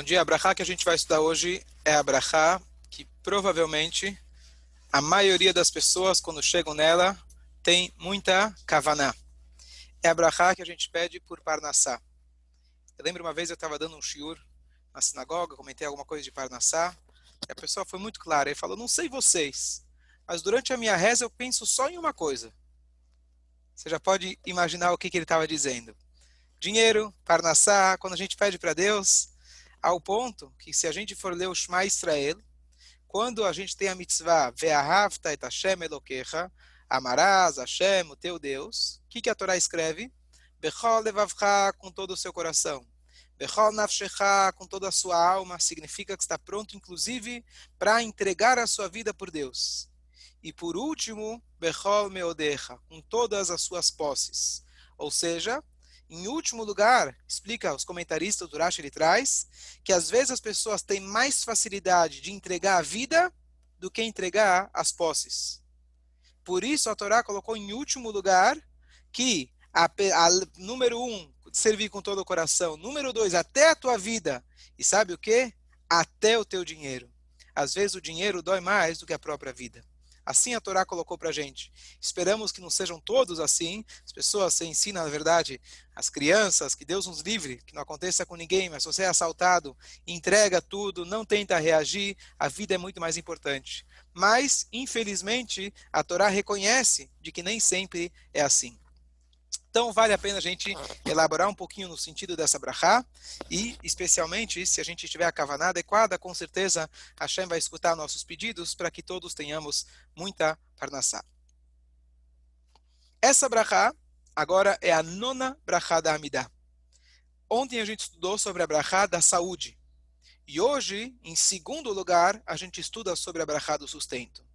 Bom dia, a brachá que a gente vai estudar hoje é a brachá que provavelmente a maioria das pessoas, quando chegam nela, tem muita kavaná. É a brachá que a gente pede por Parnassá. Eu lembro uma vez eu estava dando um shiur na sinagoga, comentei alguma coisa de Parnassá, e a pessoa foi muito clara, ele falou, não sei vocês, mas durante a minha reza eu penso só em uma coisa. Você já pode imaginar o que ele estava dizendo. Dinheiro, Parnassá, quando a gente pede para Deus, ao ponto que se a gente for ler o Shema Israel, quando a gente tem a mitzvah, Ve'ahavta et Hashem Elokecha, amarás Hashem, o teu Deus, o que a Torá escreve? Bechol levavcha, com todo o seu coração. Bechol nafshecha, com toda a sua alma, significa que está pronto, inclusive, para entregar a sua vida por Deus. E por último, Bechol meodecha, com todas as suas posses. Ou seja, em último lugar, explica os comentaristas do Rashi, ele traz que às vezes as pessoas têm mais facilidade de entregar a vida do que entregar as posses. Por isso a Torá colocou em último lugar que número 1, servir com todo o coração. Número 2, até a tua vida. E sabe o quê? Até o teu dinheiro. Às vezes o dinheiro dói mais do que a própria vida. Assim a Torá colocou para a gente. Esperamos que não sejam todos assim. As pessoas se ensinam, na verdade, as crianças, que Deus nos livre, que não aconteça com ninguém, mas se você é assaltado, entrega tudo, não tenta reagir, a vida é muito mais importante. Mas, infelizmente, a Torá reconhece de que nem sempre é assim. Então, vale a pena a gente elaborar um pouquinho no sentido dessa brachá, e, especialmente, se a gente tiver a kavaná adequada, com certeza, Hashem vai escutar nossos pedidos para que todos tenhamos muita parnassá. Essa brachá, agora, é a nona brachá da Amidá. Ontem a gente estudou sobre a brachá da saúde. E hoje, em segundo lugar, a gente estuda sobre a brachá do sustento.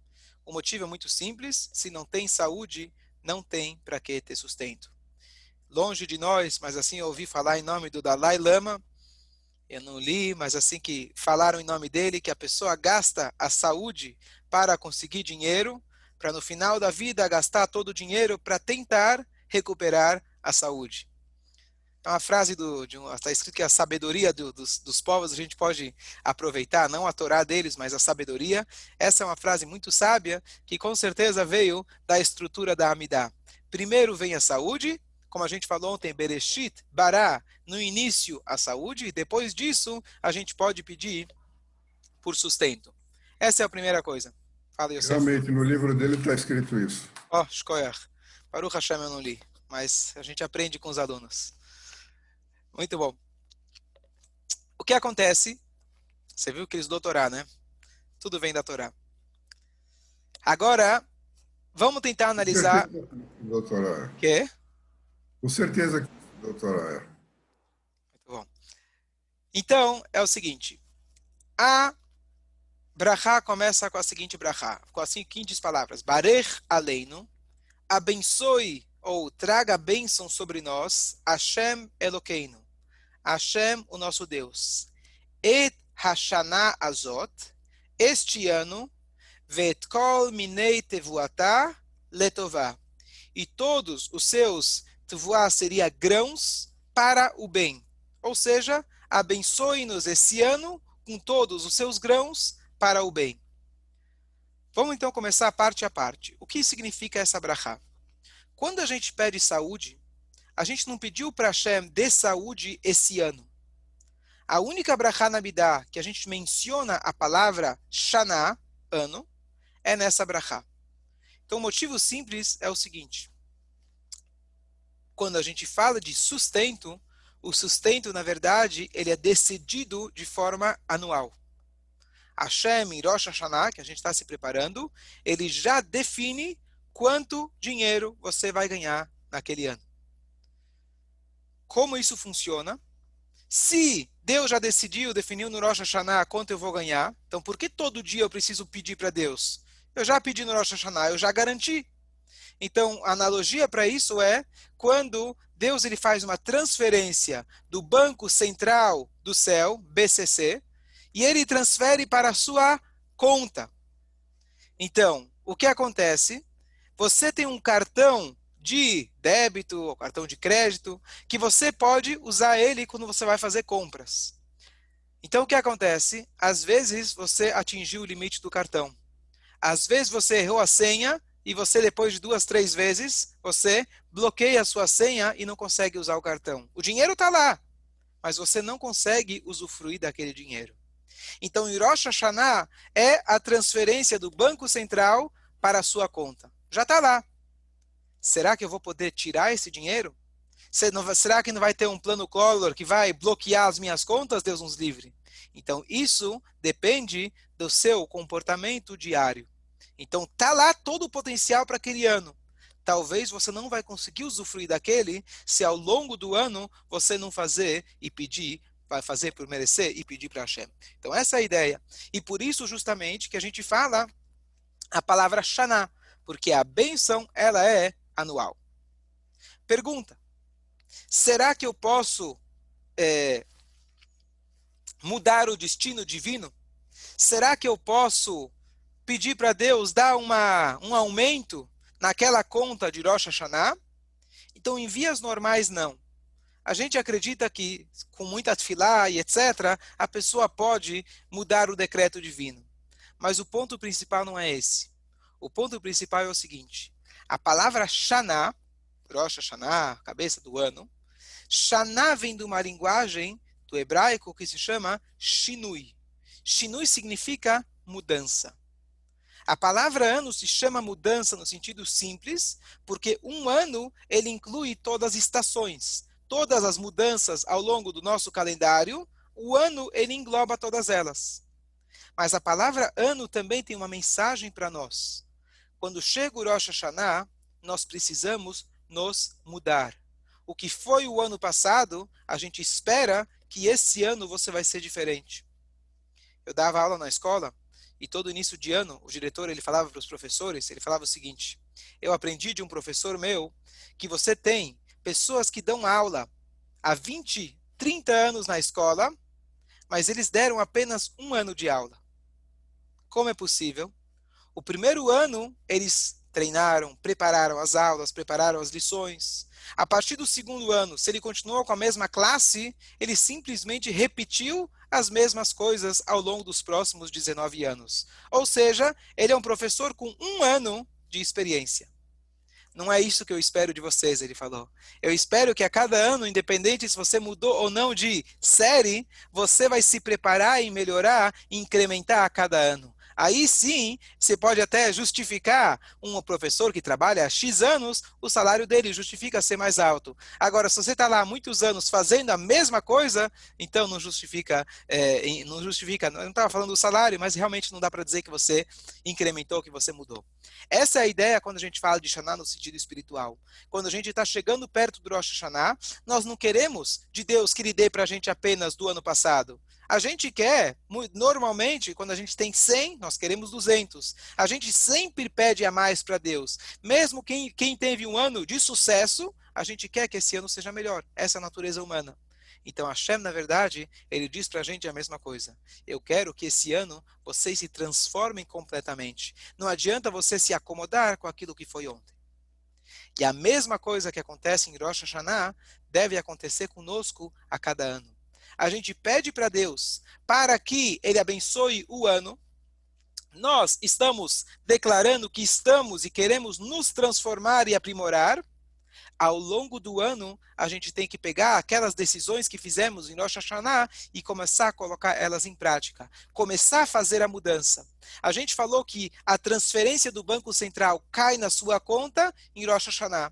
O motivo é muito simples, se não tem saúde, não tem para que ter sustento. Longe de nós, mas assim eu ouvi falar em nome do Dalai Lama, eu não li, mas assim que falaram em nome dele, que a pessoa gasta a saúde para conseguir dinheiro, para no final da vida gastar todo o dinheiro para tentar recuperar a saúde. É uma frase está escrito que a sabedoria dos povos a gente pode aproveitar, não a Torá deles, mas a sabedoria. Essa é uma frase muito sábia, que com certeza veio da estrutura da Amidá. Primeiro vem a saúde, como a gente falou ontem, Bereshit, Bará, no início a saúde, e depois disso a gente pode pedir por sustento. Essa é a primeira coisa. Fala, Yosef. Realmente, no livro dele está escrito isso. Ó, Shkoyach. Baruch Hashem eu não li, mas a gente aprende com os alunos. Muito bom. O que acontece? Você viu que eles do Torá, né? Tudo vem da Torá. Agora, vamos tentar Com analisar... certeza, doutora. Quê? Com certeza que doutora. Muito bom. Então, é o seguinte. A brachá começa com a seguinte brachá, com as seguintes palavras. Barech aleinu, abençoe ou traga bênção sobre nós, Hashem Elokeinu, Hashem, o nosso Deus. Et Hashanah Azot, este ano, Vet kol minei tevuatá letová. E todos os seus tevuá seria grãos para o bem. Ou seja, abençoe-nos esse ano com todos os seus grãos para o bem. Vamos então começar parte a parte. O que significa essa brachá? Quando a gente pede saúde, a gente não pediu para Hashem dê saúde esse ano. A única brachá na Amidá que a gente menciona a palavra Shana, ano, é nessa brachá. Então o motivo simples é o seguinte. Quando a gente fala de sustento, o sustento, na verdade, ele é decidido de forma anual. Hashem, em Rosh Hashanah, que a gente está se preparando, ele já define quanto dinheiro você vai ganhar naquele ano. Como isso funciona? Se Deus já definiu no Rosh Hashanah quanto eu vou ganhar, então por que todo dia eu preciso pedir para Deus? Eu já pedi no Rosh Hashanah, eu já garanti. Então, a analogia para isso é quando Deus ele faz uma transferência do Banco Central do Céu, BCC, e ele transfere para a sua conta. Então, o que acontece? Você tem um cartão de débito ou cartão de crédito que você pode usar ele quando você vai fazer compras. Então, o que acontece? Às vezes, você atingiu o limite do cartão. Às vezes, você errou a senha e você, depois de 2, 3 vezes, você bloqueia a sua senha e não consegue usar o cartão. O dinheiro está lá, mas você não consegue usufruir daquele dinheiro. Então, em Rosh Hashanah é a transferência do Banco Central para a sua conta. Já está lá. Será que eu vou poder tirar esse dinheiro? Será que não vai ter um plano Collor que vai bloquear as minhas contas? Deus nos livre. Então, isso depende do seu comportamento diário. Então, está lá todo o potencial para aquele ano. Talvez você não vai conseguir usufruir daquele se ao longo do ano você não fazer e pedir, vai fazer por merecer e pedir para Hashem. Então, essa é a ideia. E por isso, justamente, que a gente fala a palavra Shana, porque a bênção, ela é anual. Pergunta. Será que eu posso mudar o destino divino? Será que eu posso pedir para Deus dar um aumento naquela conta de Rosh Hashanah? Então, em vias normais, não. A gente acredita que, com muita tefilá e etc., a pessoa pode mudar o decreto divino. Mas o ponto principal não é esse. O ponto principal é o seguinte. A palavra Shana, Rosh Hashanah, cabeça do ano, Shana vem de uma linguagem do hebraico que se chama Shinui. Shinui significa mudança. A palavra ano se chama mudança no sentido simples, porque um ano ele inclui todas as estações, todas as mudanças ao longo do nosso calendário, o ano ele engloba todas elas. Mas a palavra ano também tem uma mensagem para nós. Quando chega o Rosh Hashanah, nós precisamos nos mudar. O que foi o ano passado, a gente espera que esse ano você vai ser diferente. Eu dava aula na escola e todo início de ano, o diretor ele falava para os professores, ele falava o seguinte: eu aprendi de um professor meu que você tem pessoas que dão aula há 20, 30 anos na escola, mas eles deram apenas um ano de aula. Como é possível? O primeiro ano, eles treinaram, prepararam as aulas, prepararam as lições. A partir do segundo ano, se ele continuou com a mesma classe, ele simplesmente repetiu as mesmas coisas ao longo dos próximos 19 anos. Ou seja, ele é um professor com um ano de experiência. Não é isso que eu espero de vocês, ele falou. Eu espero que a cada ano, independente se você mudou ou não de série, você vai se preparar e melhorar e incrementar a cada ano. Aí sim, você pode até justificar um professor que trabalha há X anos, o salário dele justifica ser mais alto. Agora, se você está lá há muitos anos fazendo a mesma coisa, então não justifica, eu não estava falando do salário, mas realmente não dá para dizer que você incrementou, que você mudou. Essa é a ideia quando a gente fala de Shana no sentido espiritual. Quando a gente está chegando perto do Rosh Hashanah, nós não queremos de Deus que Ele dê para a gente apenas do ano passado. A gente quer, normalmente, quando a gente tem 100, nós queremos 200. A gente sempre pede a mais para Deus. Mesmo quem teve um ano de sucesso, a gente quer que esse ano seja melhor. Essa é a natureza humana. Então, Hashem, na verdade, ele diz para a gente a mesma coisa. Eu quero que esse ano vocês se transformem completamente. Não adianta você se acomodar com aquilo que foi ontem. E a mesma coisa que acontece em Rosh Hashanah deve acontecer conosco a cada ano. A gente pede para Deus para que Ele abençoe o ano. Nós estamos declarando que estamos e queremos nos transformar e aprimorar. Ao longo do ano, a gente tem que pegar aquelas decisões que fizemos em Rosh Hashanah e começar a colocar elas em prática. Começar a fazer a mudança. A gente falou que a transferência do Banco Central cai na sua conta em Rosh Hashanah.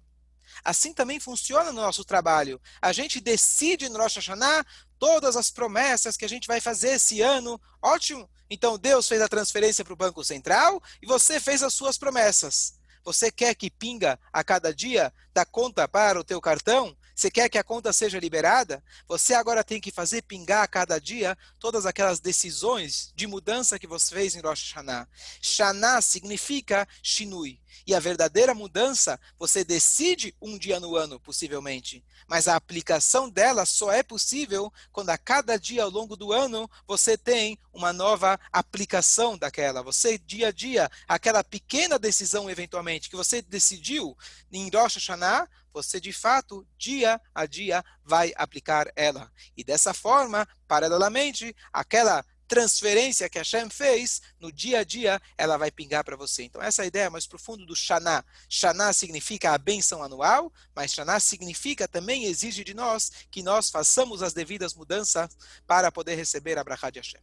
Assim também funciona no nosso trabalho. A gente decide no Rosh Hashanah todas as promessas que a gente vai fazer esse ano. Ótimo! Então Deus fez a transferência para o Banco Central e você fez as suas promessas. Você quer que pinga a cada dia da conta para o teu cartão? Você quer que a conta seja liberada? Você agora tem que fazer pingar a cada dia todas aquelas decisões de mudança que você fez em Rosh Hashanah. Shana significa shinui. E a verdadeira mudança, você decide um dia no ano, possivelmente. Mas a aplicação dela só é possível quando a cada dia ao longo do ano você tem uma nova aplicação daquela. Você, dia a dia, aquela pequena decisão, eventualmente, que você decidiu em Rosh Hashanah, você de fato, dia a dia, vai aplicar ela. E dessa forma, paralelamente, aquela transferência que Hashem fez, no dia a dia, ela vai pingar para você. Então essa é a ideia mais profunda do Shana. Shana significa a bênção anual, mas Shana significa também exige de nós que nós façamos as devidas mudanças para poder receber a Brachá de Hashem.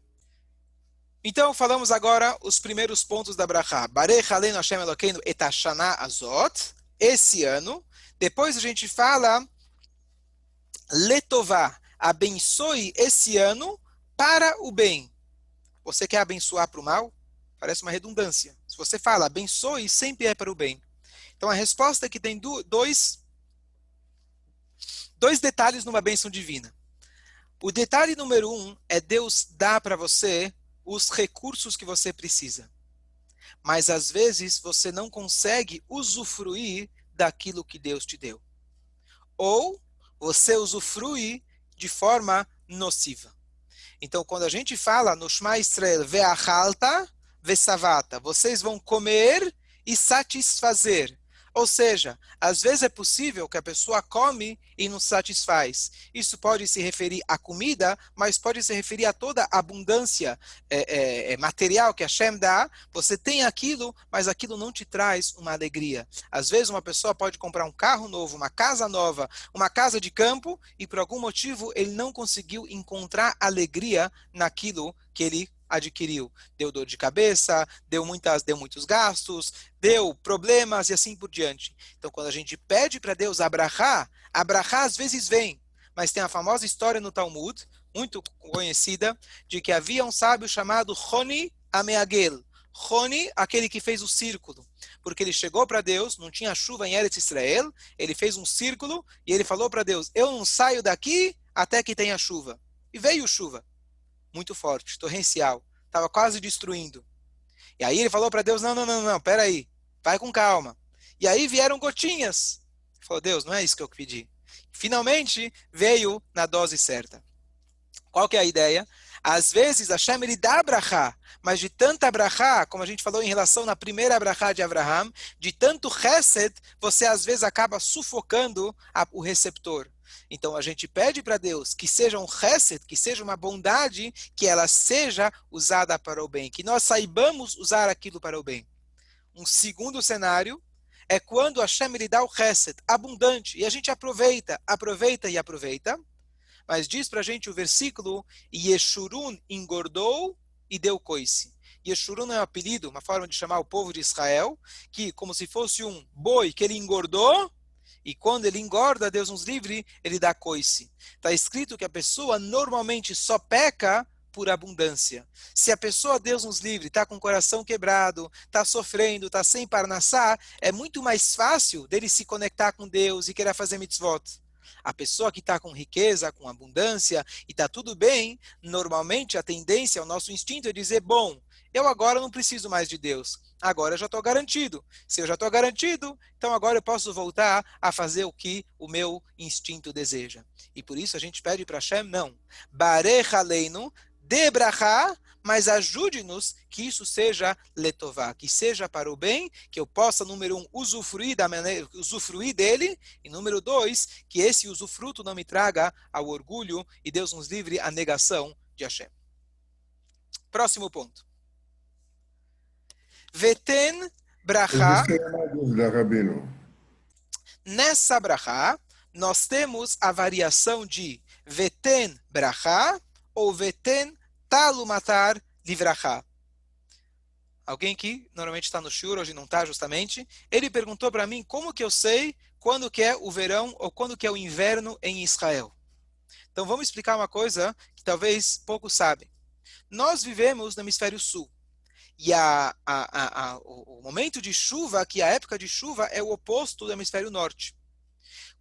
Então falamos agora os primeiros pontos da Brachá. Barech Aleinu Hashem Elokeinu et Shana Azot, esse ano. Depois a gente fala Letová, abençoe esse ano para o bem. Você quer abençoar para o mal? Parece uma redundância. Se você fala abençoe, sempre é para o bem. Então a resposta é que tem dois detalhes numa bênção divina. O detalhe número 1 é Deus dar para você os recursos que você precisa. Mas às vezes você não consegue usufruir daquilo que Deus te deu. Ou você usufrui de forma nociva. Então, quando a gente fala no Shema Israel, ve'achalta, ve'savata, vocês vão comer e satisfazer. Ou seja, às vezes é possível que a pessoa come e não satisfaz. Isso pode se referir à comida, mas pode se referir a toda a abundância material que Hashem dá. Você tem aquilo, mas aquilo não te traz uma alegria. Às vezes uma pessoa pode comprar um carro novo, uma casa nova, uma casa de campo, e por algum motivo ele não conseguiu encontrar alegria naquilo que ele adquiriu. Deu dor de cabeça, deu muitos gastos, deu problemas e assim por diante. Então, quando a gente pede para Deus abrahá às vezes vem. Mas tem a famosa história no Talmud, muito conhecida, de que havia um sábio chamado Honi Ameagel. Honi, aquele que fez o círculo. Porque ele chegou para Deus, não tinha chuva em Eretz Israel, ele fez um círculo e ele falou para Deus, eu não saio daqui até que tenha chuva. E veio chuva. Muito forte, torrencial, estava quase destruindo. E aí ele falou para Deus, não, peraí, vai com calma. E aí vieram gotinhas. Ele falou, Deus, não é isso que eu pedi. Finalmente veio na dose certa. Qual que é a ideia? Às vezes Hashem ele dá brachá, mas de tanta brachá, como a gente falou em relação na primeira brachá de Abraham, de tanto chesed, você às vezes acaba sufocando o receptor. Então a gente pede para Deus que seja um chesed, que seja uma bondade, que ela seja usada para o bem, que nós saibamos usar aquilo para o bem. Um segundo cenário é quando Hashem ele dá o chesed abundante, e a gente aproveita, mas diz para a gente o versículo, Yeshurun engordou e deu coice. Yeshurun é um apelido, uma forma de chamar o povo de Israel, que como se fosse um boi que ele engordou, e quando ele engorda, Deus nos livre, ele dá coice. Está escrito que a pessoa normalmente só peca por abundância. Se a pessoa, Deus nos livre, está com o coração quebrado, está sofrendo, está sem parnassá, é muito mais fácil dele se conectar com Deus e querer fazer mitzvot. A pessoa que está com riqueza, com abundância, e está tudo bem, normalmente a tendência, o nosso instinto é dizer, bom, eu agora não preciso mais de Deus. Agora eu já estou garantido. Se eu já estou garantido, então agora eu posso voltar a fazer o que o meu instinto deseja. E por isso a gente pede para Hashem, não. Barech aleinu, dê brachá, mas ajude-nos que isso seja letová, que seja para o bem, que eu possa, número 1, usufruir dele, e número 2, que esse usufruto não me traga ao orgulho, e Deus nos livre a negação de Hashem. Próximo ponto. Veten brachá. Existe uma dúvida, Rabino. Nessa brachá, nós temos a variação de veten brachá ou veten talumatar livrachá. Alguém que normalmente está no shiur, hoje não está justamente, ele perguntou para mim como que eu sei quando que é o verão ou quando que é o inverno em Israel. Então vamos explicar uma coisa que talvez poucos sabem. Nós vivemos no hemisfério sul. E o momento de chuva, que a época de chuva é o oposto do hemisfério norte.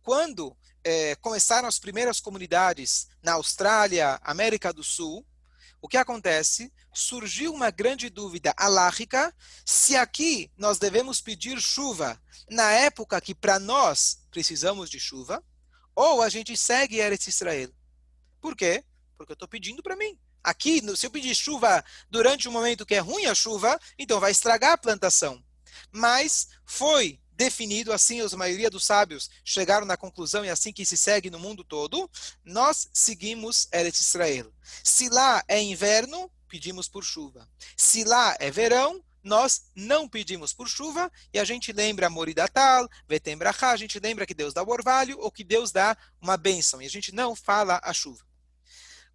Quando começaram as primeiras comunidades na Austrália, América do Sul, o que acontece? Surgiu uma grande dúvida alárrica se aqui nós devemos pedir chuva na época que para nós precisamos de chuva, ou a gente segue Eretz Israel. Por quê? Porque eu estou pedindo para mim. Aqui, se eu pedir chuva durante um momento que é ruim a chuva, então vai estragar a plantação. Mas foi definido, assim a maioria dos sábios chegaram na conclusão, e assim que se segue no mundo todo, nós seguimos Eretz Israel. Se lá é inverno, pedimos por chuva. Se lá é verão, nós não pedimos por chuva, e a gente lembra Moridatal, Vetem Brachá, a gente lembra que Deus dá o orvalho, ou que Deus dá uma bênção, e a gente não fala a chuva.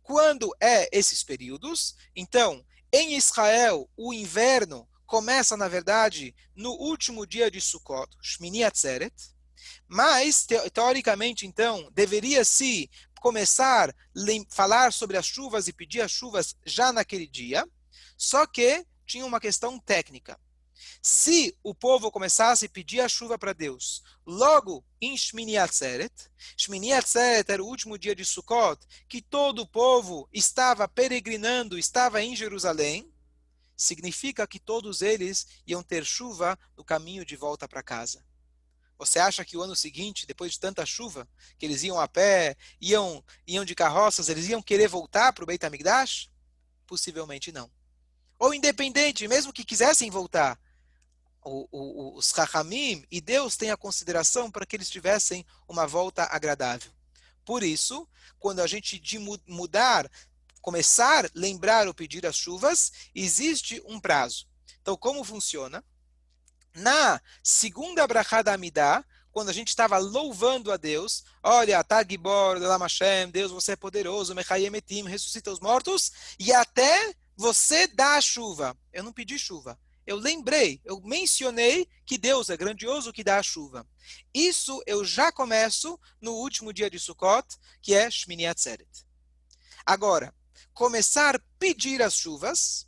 Quando é esses períodos, então, em Israel, o inverno começa, na verdade, no último dia de Sukkot, Shmini Atzeret, mas, teoricamente, então, deveria-se começar a falar sobre as chuvas e pedir as chuvas já naquele dia, só que tinha uma questão técnica. Se o povo começasse a pedir a chuva para Deus logo em Shmini Atzeret, Shmini Atzeret era o último dia de Sukkot, que todo o povo estava peregrinando, estava em Jerusalém, significa que todos eles iam ter chuva no caminho de volta para casa. Você acha que o ano seguinte, depois de tanta chuva, que eles iam a pé, iam de carroças, eles iam querer voltar para o Beit HaMikdash? Possivelmente não. Ou independente, mesmo que quisessem voltar, os Chachamim e Deus têm a consideração para que eles tivessem uma volta agradável. Por isso, quando a gente mudar, começar a lembrar ou pedir as chuvas, existe um prazo. Então, como funciona? Na segunda brachá da Amidah, quando a gente estava louvando a Deus, olha, Tagibor, Elam Hashem, Deus, você é poderoso, Mechayem Etim, ressuscita os mortos, e até você dá a chuva. Eu não pedi chuva. Eu lembrei, eu mencionei que Deus é grandioso que dá a chuva. Isso eu já começo no último dia de Sukkot, que é Shmini Atzeret. Agora, começar a pedir as chuvas,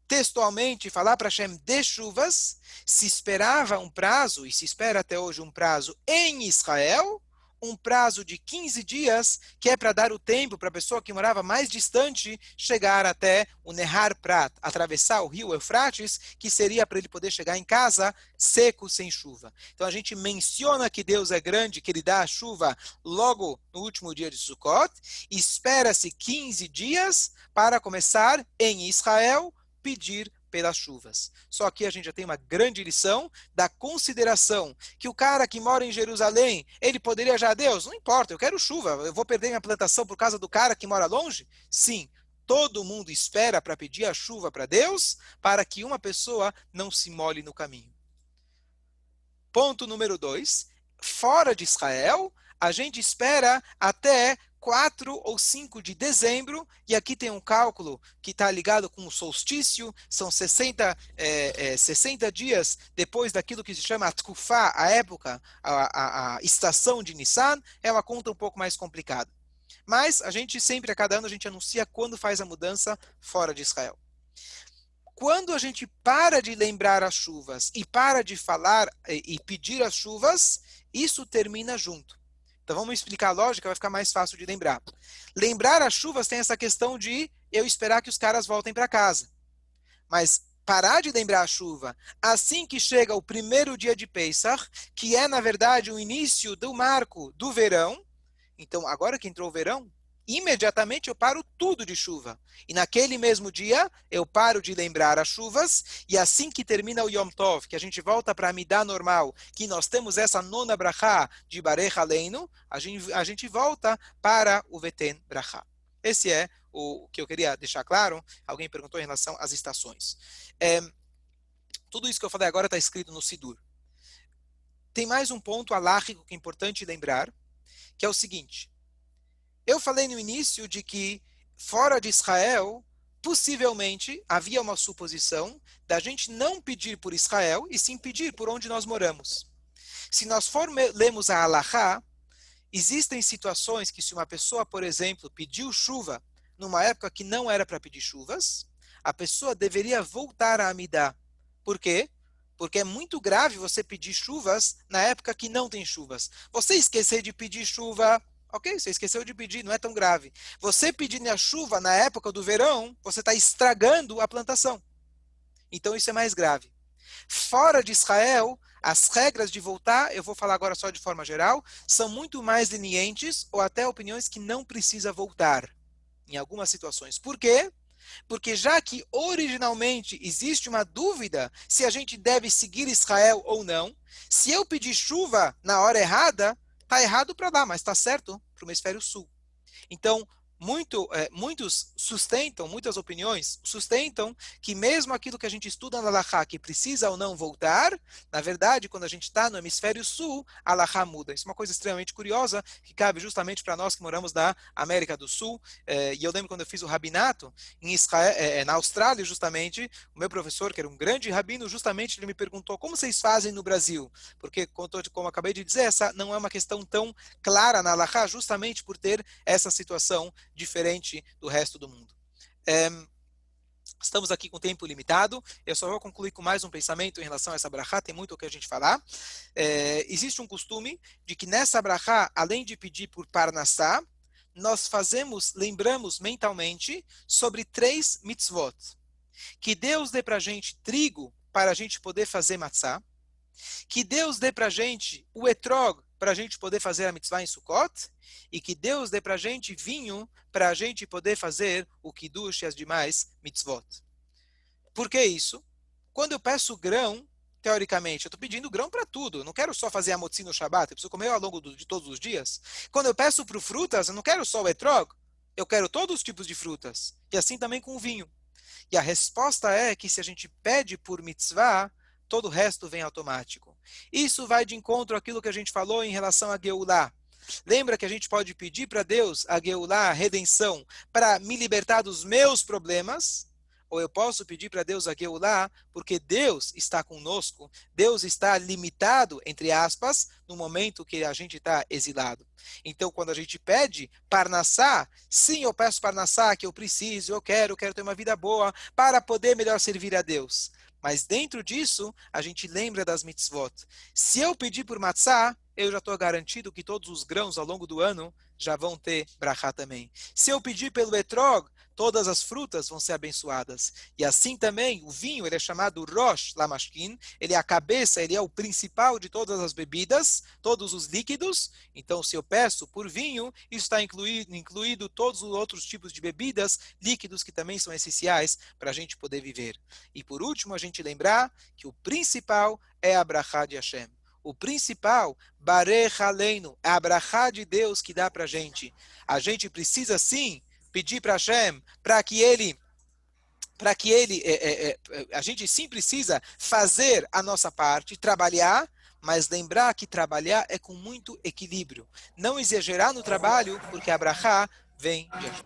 textualmente falar para Hashem de chuvas, se esperava um prazo, e se espera até hoje um prazo em Israel, um prazo de 15 dias, que é para dar o tempo para a pessoa que morava mais distante chegar até o Nehar Prat, atravessar o rio Eufrates, que seria para ele poder chegar em casa seco, sem chuva. Então a gente menciona que Deus é grande, que ele dá a chuva logo no último dia de Sukkot, e espera-se 15 dias para começar em Israel pedir pelas chuvas. Só que a gente já tem uma grande lição da consideração que o cara que mora em Jerusalém, ele poderia já, Deus, não importa, eu quero chuva, eu vou perder minha plantação por causa do cara que mora longe? Sim, todo mundo espera para pedir a chuva para Deus, para que uma pessoa não se molhe no caminho. Ponto número 2, fora de Israel, a gente espera até 4 ou 5 de dezembro, e aqui tem um cálculo que está ligado com o solstício, são 60 dias depois daquilo que se chama a Tkufá, a época, a estação de Nissan, é uma conta um pouco mais complicada. Mas a gente sempre, a cada ano, a gente anuncia quando faz a mudança fora de Israel. Quando a gente para de lembrar as chuvas e para de falar e pedir as chuvas, isso termina junto. Então vamos explicar a lógica, vai ficar mais fácil de lembrar. Lembrar as chuvas tem essa questão de eu esperar que os caras voltem para casa. Mas parar de lembrar a chuva assim que chega o primeiro dia de Pesach, que é na verdade o início do marco do verão. Então agora que entrou o verão, imediatamente eu paro tudo de chuva. E naquele mesmo dia, eu paro de lembrar as chuvas, e assim que termina o Yom Tov, que a gente volta para a Amidah normal, que nós temos essa nona brachá de Barech Aleinu, a gente volta para o Veten Brachá. Esse é o que eu queria deixar claro. Alguém perguntou em relação às estações. Tudo isso que eu falei agora está escrito no Sidur. Tem mais um ponto alárrico que é importante lembrar, que é o seguinte. Eu falei no início de que, fora de Israel, possivelmente havia uma suposição da gente não pedir por Israel e sim pedir por onde nós moramos. Se nós lemos a Halachá, existem situações que se uma pessoa, por exemplo, pediu chuva numa época que não era para pedir chuvas, a pessoa deveria voltar a Amidah. Por quê? Porque é muito grave você pedir chuvas na época que não tem chuvas. Você esquecer de pedir chuva... Ok, você esqueceu de pedir, não é tão grave. Você pedir a chuva na época do verão, você está estragando a plantação. Então isso é mais grave. Fora de Israel, as regras de voltar, eu vou falar agora só de forma geral, são muito mais lenientes ou até opiniões que não precisa voltar em algumas situações. Por quê? Porque já que originalmente existe uma dúvida se a gente deve seguir Israel ou não, se eu pedir chuva na hora errada, está errado para lá, mas está certo para o hemisfério sul. Então, muitas opiniões sustentam que mesmo aquilo que a gente estuda na Halakha, que precisa ou não voltar, na verdade, quando a gente está no hemisfério sul, a Halakha muda. Isso é uma coisa extremamente curiosa, que cabe justamente para nós que moramos na América do Sul. E eu lembro quando eu fiz o rabinato em Israel, na Austrália, justamente, o meu professor, que era um grande rabino, justamente ele me perguntou como vocês fazem no Brasil? Porque, como eu acabei de dizer, essa não é uma questão tão clara na Halakha, justamente por ter essa situação diferente do resto do mundo. É, estamos aqui com tempo limitado, eu só vou concluir com mais um pensamento em relação a essa brachá, tem muito o que a gente falar. Existe um costume de que nessa brachá, além de pedir por Parnassá, nós lembramos mentalmente sobre 3 mitzvot. Que Deus dê para a gente trigo para a gente poder fazer matzá, que Deus dê para a gente o etrog para a gente poder fazer a mitzvah em Sukkot, e que Deus dê para a gente vinho para a gente poder fazer o kiddush e as demais mitzvot. Por que isso? Quando eu peço grão, teoricamente, eu estou pedindo grão para tudo. Eu não quero só fazer a motzi no Shabbat, eu preciso comer ao longo de todos os dias. Quando eu peço para frutas, eu não quero só o etrog, eu quero todos os tipos de frutas. E assim também com o vinho. E a resposta é que se a gente pede por mitzvah, todo o resto vem automático. Isso vai de encontro àquilo que a gente falou em relação a Geulah. Lembra que a gente pode pedir para Deus a Geulah, a redenção, para me libertar dos meus problemas? Ou eu posso pedir para Deus a Geulah, porque Deus está conosco, Deus está limitado, entre aspas, no momento que a gente está exilado. Então, quando a gente pede Parnassá, sim, eu peço Parnassá, que eu preciso, eu quero ter uma vida boa, para poder melhor servir a Deus. Mas dentro disso, a gente lembra das mitzvot. Se eu pedir por matzá, eu já estou garantido que todos os grãos ao longo do ano já vão ter brachá também. Se eu pedir pelo etrog, todas as frutas vão ser abençoadas. E assim também, o vinho, ele é chamado Rosh Lamashkin, ele é a cabeça, ele é o principal de todas as bebidas, todos os líquidos. Então, se eu peço por vinho, isso está incluído todos os outros tipos de bebidas, líquidos que também são essenciais para a gente poder viver. E por último, a gente lembrar que o principal é a brachá de Hashem. O principal, Barech Aleinu, é a brachá de Deus que dá para a gente. A gente precisa sim pedir para Hashem, a gente sim precisa fazer a nossa parte, trabalhar, mas lembrar que trabalhar é com muito equilíbrio. Não exagerar no trabalho, porque a brachá vem de Hashem.